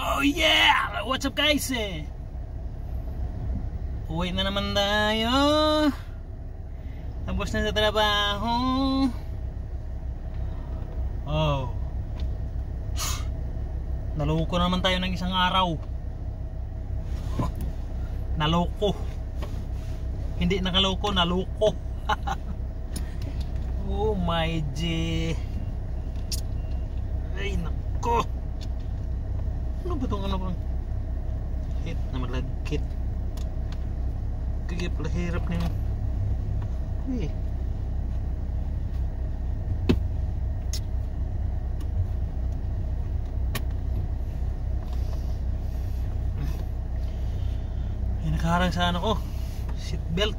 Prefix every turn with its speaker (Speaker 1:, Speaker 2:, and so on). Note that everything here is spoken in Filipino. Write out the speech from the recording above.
Speaker 1: Oh yeah! What's up guys Uwi na naman tayo. Tapos na sa trabaho. Oh, naloko naman tayo ng isang araw. Naloko. Hindi nakaloko, naloko. Oh my G. Ay nako. Ano ba itong ano bang hit na malagkit? Kaya pala hirap na yun. Uy. May nakaharang sa ano ko, seatbelt.